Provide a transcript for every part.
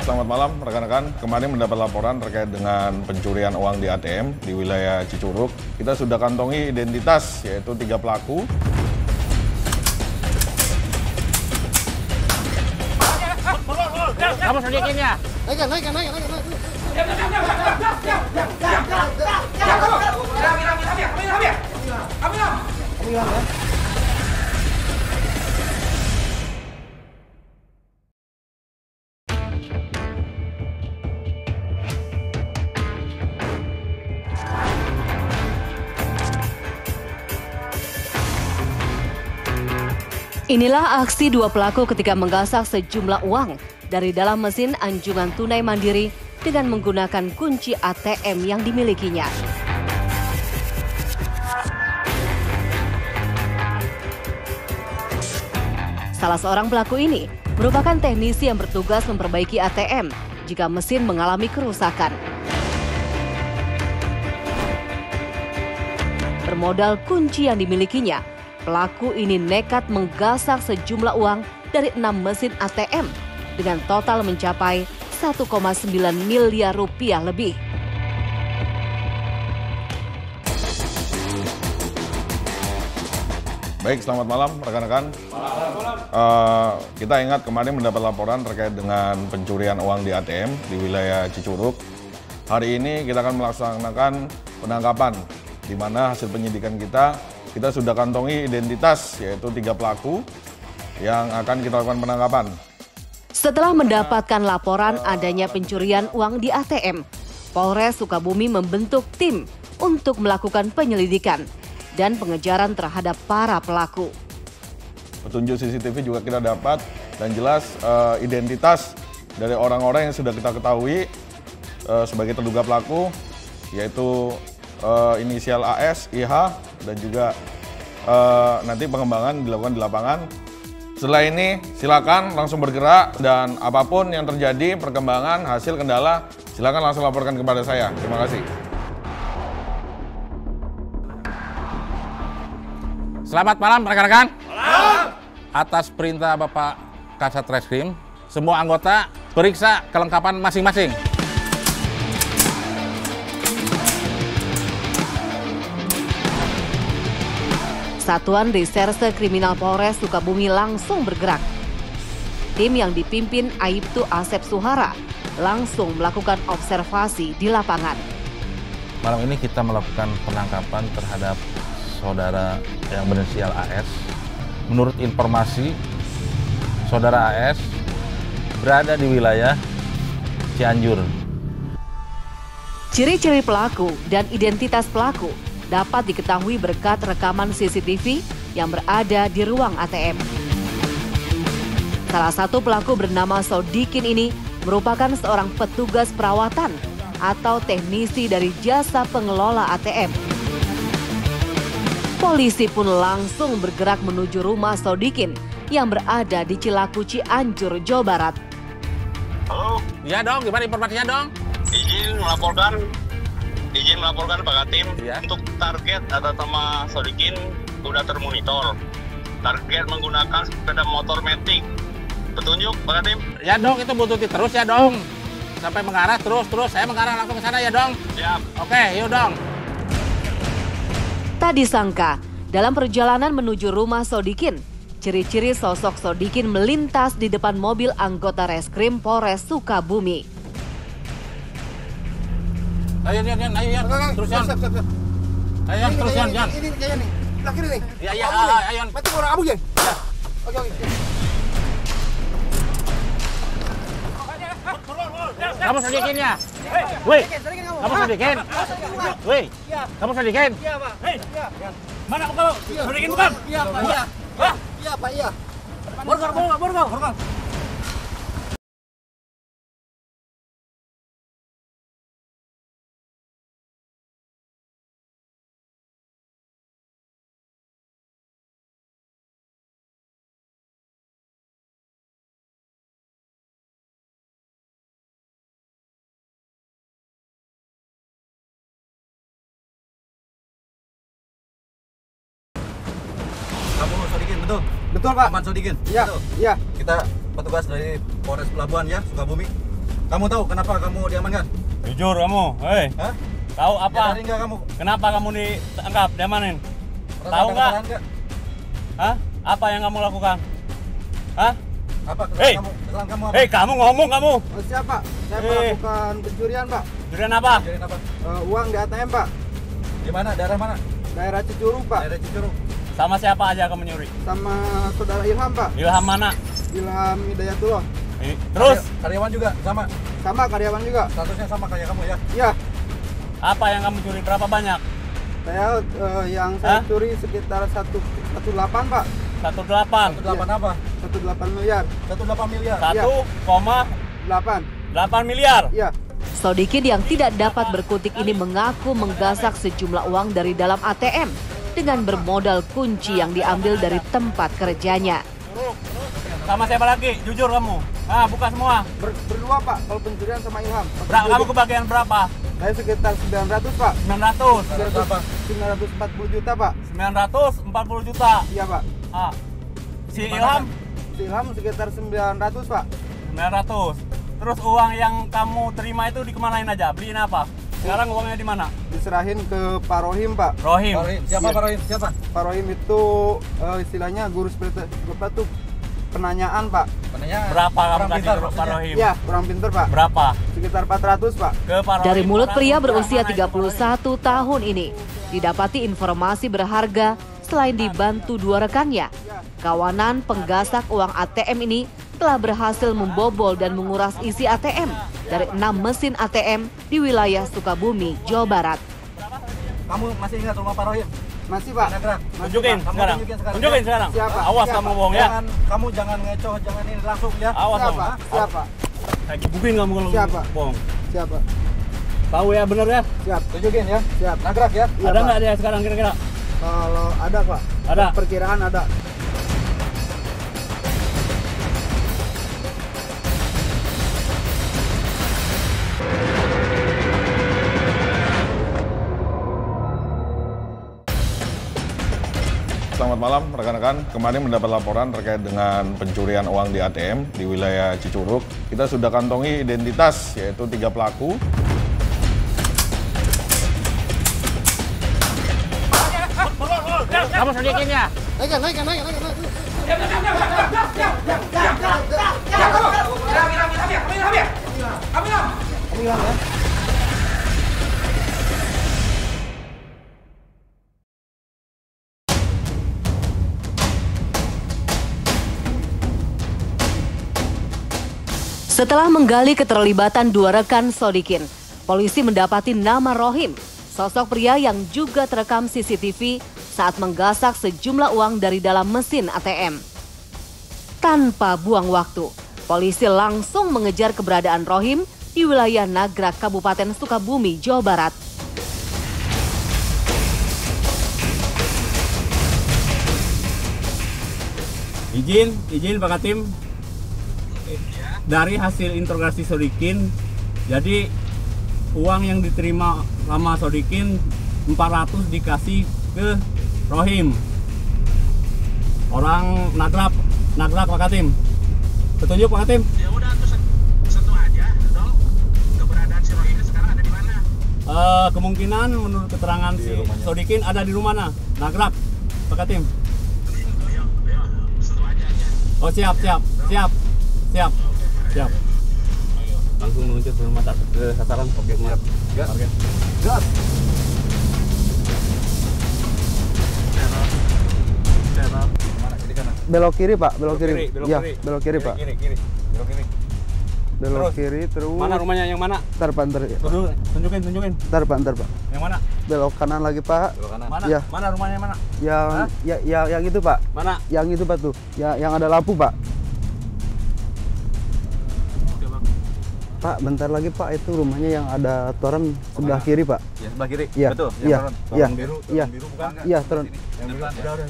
Selamat malam rekan-rekan. Kemarin mendapat laporan terkait dengan pencurian uang di ATM di wilayah Cicurug. Kita sudah kantongi identitas, yaitu 3 pelaku. Kamu sedikin ya? Naikkan. Inilah aksi 2 pelaku ketika menggasak sejumlah uang dari dalam mesin anjungan tunai mandiri dengan menggunakan kunci ATM yang dimilikinya. Salah seorang pelaku ini merupakan teknisi yang bertugas memperbaiki ATM jika mesin mengalami kerusakan. Bermodal kunci yang dimilikinya, pelaku ini nekat menggasak sejumlah uang dari 6 mesin ATM dengan total mencapai 1,9 miliar rupiah lebih. Baik, selamat malam rekan-rekan. Kita ingat kemarin mendapat laporan terkait dengan pencurian uang di ATM di wilayah Cicurug. Hari ini kita akan melaksanakan penangkapan, di mana hasil penyidikan kita sudah kantongi identitas, yaitu 3 pelaku yang akan kita lakukan penangkapan. Setelah mendapatkan laporan adanya pencurian uang di ATM, Polres Sukabumi membentuk tim untuk melakukan penyelidikan dan pengejaran terhadap para pelaku. Petunjuk CCTV juga kita dapat dan jelas identitas dari orang-orang yang sudah kita ketahui sebagai terduga pelaku, yaitu inisial AS, IH, dan juga nanti pengembangan dilakukan di lapangan. Setelah ini silakan langsung bergerak dan apapun yang terjadi, perkembangan, hasil, kendala, silakan langsung laporkan kepada saya. Terima kasih. Selamat malam rekan-rekan. Atas perintah Bapak Kasat Reskrim, semua anggota periksa kelengkapan masing-masing. Satuan Reserse Kriminal Polres Sukabumi langsung bergerak. Tim yang dipimpin Aibtu Asep Suhara langsung melakukan observasi di lapangan. Malam ini kita melakukan penangkapan terhadap saudara yang berinisial AS. Menurut informasi, saudara AS berada di wilayah Cianjur. Ciri-ciri pelaku dan identitas pelaku dapat diketahui berkat rekaman CCTV yang berada di ruang ATM. Salah satu pelaku bernama Sodikin ini merupakan seorang petugas perawatan atau teknisi dari jasa pengelola ATM. Polisi pun langsung bergerak menuju rumah Sodikin yang berada di Cilaku, Cianjur, Jawa Barat. Halo? Ya dong, gimana informasinya dong? Izin melaporkan Pak Katim. Ya. Untuk target atas nama Sodikin sudah termonitor. Target menggunakan sepeda motor Matic. Petunjuk Pak Katim? Ya dong, itu buntuti terus ya dong. Sampai mengarah terus, saya mengarah langsung ke sana ya dong. Siap. Oke, yuk dong. Tak disangka, dalam perjalanan menuju rumah Sodikin, ciri-ciri sosok Sodikin melintas di depan mobil anggota Reskrim Polres Sukabumi. Ayo, terus Yan. Ayo, terus Yan. Ini kayaknya nih, belakang nih. Iya, ayo. Mati orang abu ya? Ya. Oke. Kamu sedikin ya? Woi, kamu sedikin? Woi, kamu sedikin? Iya, Pak. Mana kamu? Sedikin bukan? Iya, Pak. Iya, Pak. Iya. Borgol. Kamu Sodikin, betul? Betul, Pak. Aman Sodikin? Iya, Betul. iya. Kita petugas dari Polres Pelabuhan ya, Sukabumi. Kamu tahu kenapa kamu diamankan? Jujur kamu, hei. Hah? Tahu apa? Nyadarin nggak kamu? Kenapa kamu ditangkap, diamanin? Merasa Tahu ada nggak? kesalahan nggak? Hah? Apa yang kamu lakukan? Hah? Apa Hei! kesalahan kamu apa? Hei, kamu ngomong kamu. Siapa? Saya Hei. melakukan pencurian, Pak. Jurian apa? Jadi apa? Uang di ATM, Pak. Di mana? Daerah mana? Daerah Cicurug, Pak. Daerah Cicurug. Sama siapa aja kamu nyuri? Sama saudara Ilham, Pak. Ilham mana? Ilham Hidayatullah. Terus? Karyawan juga sama. Sama karyawan juga. Statusnya sama kayak kamu ya? Iya. Apa yang kamu curi? Berapa banyak? Saya yang saya curi sekitar 1,8, Pak. 1,8. 1,8 apa? 1,8 miliar. 1,8 miliar. 1,8 miliar. Iya. Sodikin yang tidak dapat berkutik ini mengaku menggasak sejumlah uang dari dalam ATM dengan bermodal kunci yang diambil dari tempat kerjanya. Sama siapa lagi? Jujur kamu. Ah, buka semua. Berdua, Pak. Kalau pencurian sama Ilham. Kamu kebagian berapa? Saya sekitar 900, Pak. 900. 940 juta, Pak. 940 juta. Iya, Pak. Ah. Si Ilham? Si Ilham sekitar 900, Pak. 900. Terus uang yang kamu terima itu dikemanain aja? Beliin apa? Sekarang uangnya di mana? Diserahin ke Pak Rohim, Pak. Rohim. Siapa Pak Rohim? Siapa? Pak Rohim itu istilahnya guru apa tuh? Penanyaan, Pak. Penanyaan. Berapa kamu kasih ke Pak Rohim? Iya, kurang pinter, Pak. Berapa? Sekitar 400, Pak. Ke Pak Rohim. Dari mulut pria berusia 31 tahun ini, didapati informasi berharga selain dibantu dua rekannya. Kawanan penggasak uang ATM ini telah berhasil membobol dan menguras isi ATM dari 6 mesin ATM di wilayah Sukabumi, Jawa Barat. Kamu masih ingat rumah Pak Rohim? Masih, Pak. Tunjukin sekarang. Tunjukin sekarang. Siapa? Awas kamu bohong ya. Kamu jangan ngecoh, jangan ini langsung ya. Awas kamu. Siapa? Saya gebukin kamu kalau Siapa? bohong. Siapa? Tahu ya bener ya? Siap. Tunjukin ya. Siap. Nagrak ya. Ada nggak dia sekarang kira-kira? Kalau ada, Pak. Ada. Perkiraan ada. Selamat malam rekan-rekan, kemarin mendapat laporan terkait dengan pencurian uang di ATM di wilayah Cicurug. Kita sudah kantongi identitas, yaitu 3 pelaku. Kamu Sodikin ya? Naikkan. Setelah menggali keterlibatan dua rekan Sodikin, polisi mendapati nama Rohim, sosok pria yang juga terekam CCTV saat menggasak sejumlah uang dari dalam mesin ATM. Tanpa buang waktu, polisi langsung mengejar keberadaan Rohim di wilayah Nagrak, Kabupaten Sukabumi, Jawa Barat. Izin Pak Katim. Dari hasil interogasi Sodikin, jadi uang yang diterima sama Sodikin 400 dikasih ke Rohim, orang Nagrak Pak Katim. Petunjuk Pak Katim. Ya udah, terus satu aja dong. Keberadaan si Rohim sekarang ada di mana? Kemungkinan menurut keterangan si Sodikin ada di rumah Nagrak Pak Katim. Ayo, satu aja. Oh siap. Langsung meluncur ke rumah ke sasaran. Oke, siap. Gas. Belok kiri, Pak. Belok kiri. Iya, belok kiri, Pak. Belok kiri terus. Mana rumahnya yang mana? Ntar, Pak. Tunjukin. Ntar, Pak. Yang mana? Belok kanan lagi, Pak. Mana? Ya. Mana rumahnya mana? Yang itu, Pak. Mana? Yang itu, Pak, tuh. Yang ada lampu, Pak. Pak, bentar lagi, Pak. Itu rumahnya yang ada toren sebelah kiri, Pak. Ya, sebelah kiri. Iya. Betul. Iya. Iya. Biru. Iya. Biru bukan? Iya, toren. Yang biru. Udah, bener.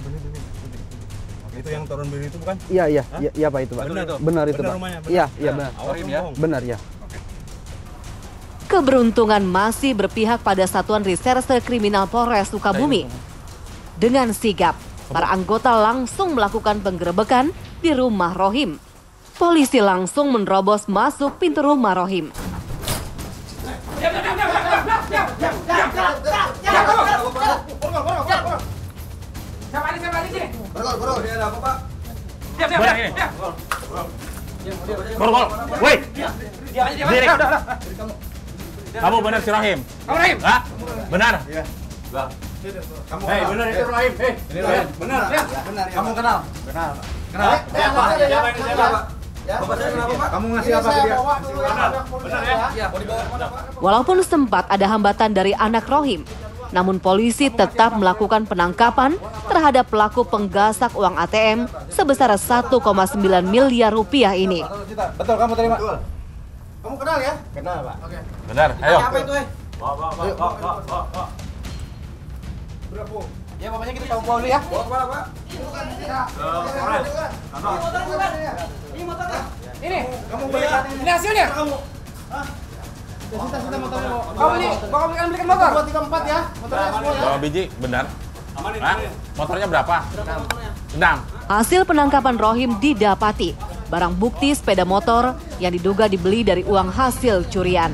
Itu yang toren biru itu bukan? Iya, Pak, itu, Pak. Benar itu? Benar itu, Benar Pak. rumahnya, benar. Iya, benar. Awas ya. Benar, ya. Keberuntungan masih berpihak pada Satuan Reserse Kriminal Polres Sukabumi. Dengan sigap, para anggota langsung melakukan penggerebekan di rumah Rohim. polisi langsung menerobos masuk pintu rumah Rohim. Woi, diri. Kamu benar si Rohim? Kamu Rohim? Hah? Benar? Iya. Hei, benar itu Rohim. Hei, benar. Benar ya. Kamu kenal? Benar. Kenal? Siapa? Siapa ini siapa? Ya. Bapak saya kenapa, Pak? Kamu ngasih apa ke dia? Benar ya? Iya. Mau dibawa kemana, Pak? Walaupun sempat ada hambatan dari anak Rohim, namun polisi tetap melakukan penangkapan terhadap pelaku penggasak uang ATM sebesar 1,9 miliar rupiah ini. Betul, kamu terima. Kamu kenal ya? Kenal, Pak. Oke. Benar. Ayo. Apa itu, Bawa. Berapa? Ya, bapaknya kita bawa dulu ya. Bawa kemana, Pak? Ini motornya. Ini. Kamu belikan ini hasilnya. Kamu. Sita motornya. Kamu belikan motor. 234 ya. Motornya semua ya. Bawa biji, benar. Aman ini. Hah? Motornya berapa? 6. Hasil penangkapan Rohim didapati. Barang bukti sepeda motor yang diduga dibeli dari uang hasil curian.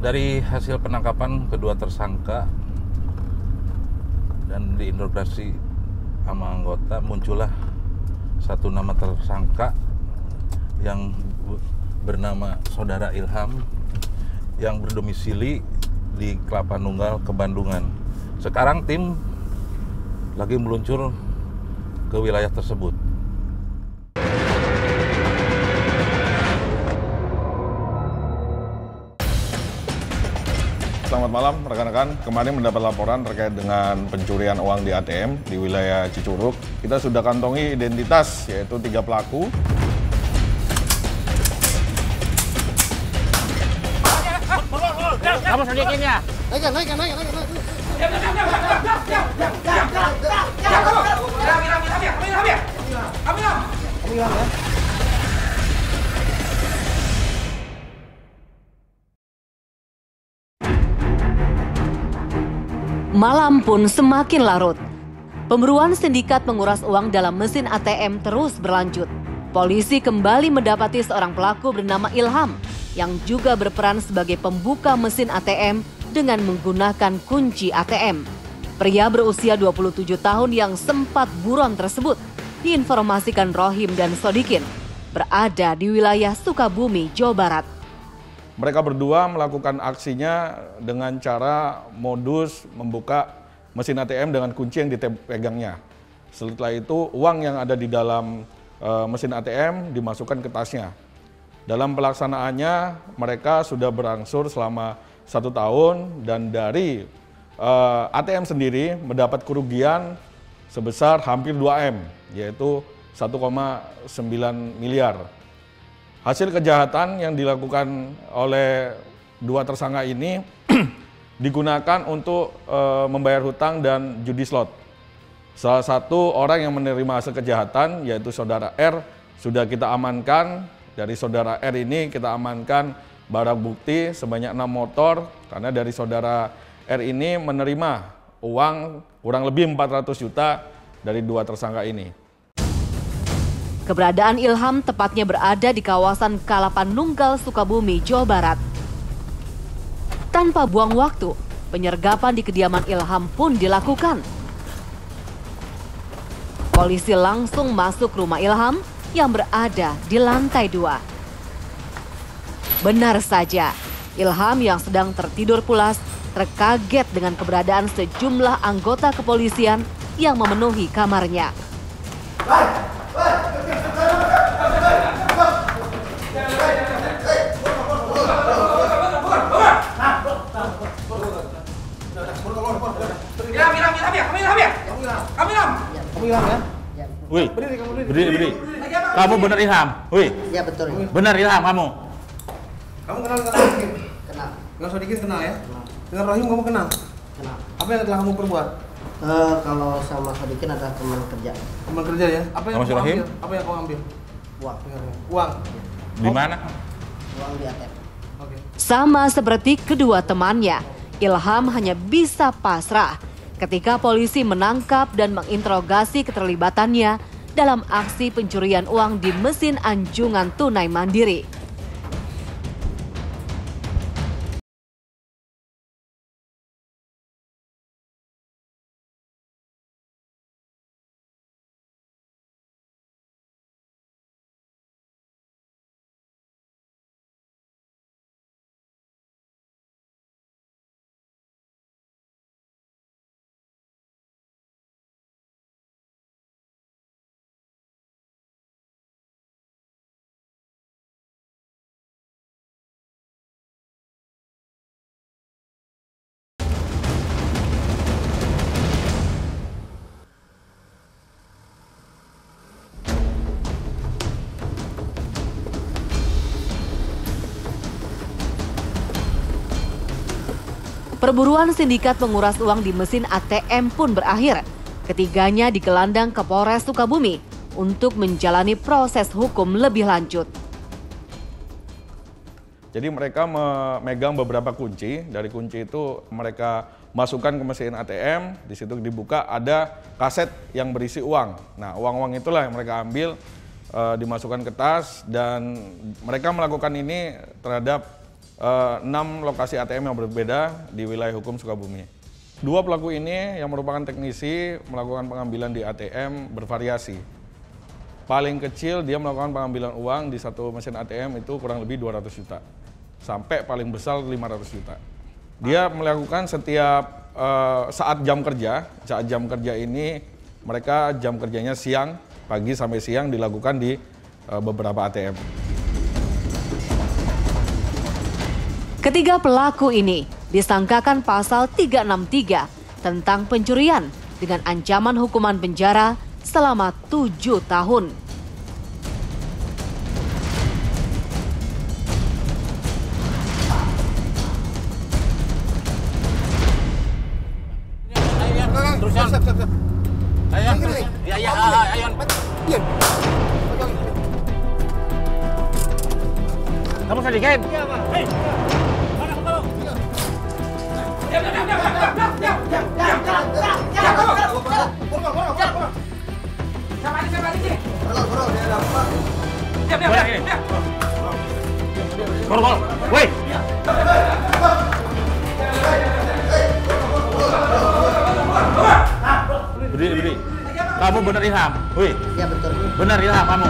Dari hasil penangkapan kedua tersangka dan diinterogasi sama anggota, muncullah satu nama tersangka yang bernama Saudara Ilham yang berdomisili di Kelapa Nunggal, Kebandungan. Sekarang tim lagi meluncur ke wilayah tersebut. Selamat malam rekan-rekan, kemarin mendapat laporan terkait dengan pencurian uang di ATM di wilayah Cicurug. Kita sudah kantongi identitas, yaitu 3 pelaku. Kamu sedikinnya. Naikkan. Kamu hilang ya. Malam pun semakin larut. Pemburuan sindikat menguras uang dalam mesin ATM terus berlanjut. Polisi kembali mendapati seorang pelaku bernama Ilham yang juga berperan sebagai pembuka mesin ATM dengan menggunakan kunci ATM. Pria berusia 27 tahun yang sempat buron tersebut diinformasikan Rohim dan Sodikin berada di wilayah Sukabumi, Jawa Barat. Mereka berdua melakukan aksinya dengan cara modus membuka mesin ATM dengan kunci yang dipegangnya. Setelah itu uang yang ada di dalam mesin ATM dimasukkan ke tasnya. Dalam pelaksanaannya mereka sudah berangsur selama 1 tahun dan dari ATM sendiri mendapat kerugian sebesar hampir 2M, yaitu 1,9 miliar. Hasil kejahatan yang dilakukan oleh 2 tersangka ini digunakan untuk membayar hutang dan judi slot. Salah satu orang yang menerima hasil kejahatan yaitu Saudara R sudah kita amankan. Dari Saudara R ini kita amankan barang bukti sebanyak 6 motor karena dari Saudara R ini menerima uang kurang lebih 400 juta dari 2 tersangka ini. Keberadaan Ilham tepatnya berada di kawasan Kelapa Nunggal, Sukabumi, Jawa Barat. Tanpa buang waktu, penyergapan di kediaman Ilham pun dilakukan. Polisi langsung masuk rumah Ilham yang berada di lantai 2. Benar saja, Ilham yang sedang tertidur pulas terkaget dengan keberadaan sejumlah anggota kepolisian yang memenuhi kamarnya. Kamu hilang ya? Wih, berdiri. Kamu benar Ilham? Wih, Ya betul. benar Ilham kamu? Kamu kenal dengan Sodikin? Kenal. Dengan Sodikin kenal ya? Dengan Rohim kamu kenal? Kenapa? Apa yang telah kamu perbuat? Kalau sama Sodikin ada teman kerja. Teman kerja ya? Apa yang Sama si kau Rohim? ambil? Apa yang kau ambil? Uang. Uang. Di mana? Uang di ATM. Oke. Sama seperti kedua temannya, Ilham hanya bisa pasrah ketika polisi menangkap dan menginterogasi keterlibatannya dalam aksi pencurian uang di mesin anjungan tunai mandiri. Perburuan sindikat penguras uang di mesin ATM pun berakhir. Ketiganya digelandang ke Polres Sukabumi untuk menjalani proses hukum lebih lanjut. Jadi mereka memegang beberapa kunci. Dari kunci itu mereka masukkan ke mesin ATM. Di situ dibuka ada kaset yang berisi uang. Nah, uang-uang itulah yang mereka ambil, dimasukkan ke tas, dan mereka melakukan ini terhadap 6 lokasi ATM yang berbeda di wilayah hukum Sukabumi. Dua pelaku ini yang merupakan teknisi melakukan pengambilan di ATM bervariasi. Paling kecil dia melakukan pengambilan uang di satu mesin ATM itu kurang lebih 200 juta. Sampai paling besar 500 juta. Dia melakukan setiap saat jam kerja. Saat jam kerja ini mereka jam kerjanya siang, pagi sampai siang dilakukan di beberapa ATM. Ketiga pelaku ini disangkakan pasal 363 tentang pencurian dengan ancaman hukuman penjara selama 7 tahun. Kamu Sodikin? Woi. Berdiri. Kamu bener Ilham? Wih. Ya betul. Bener Ilham kamu?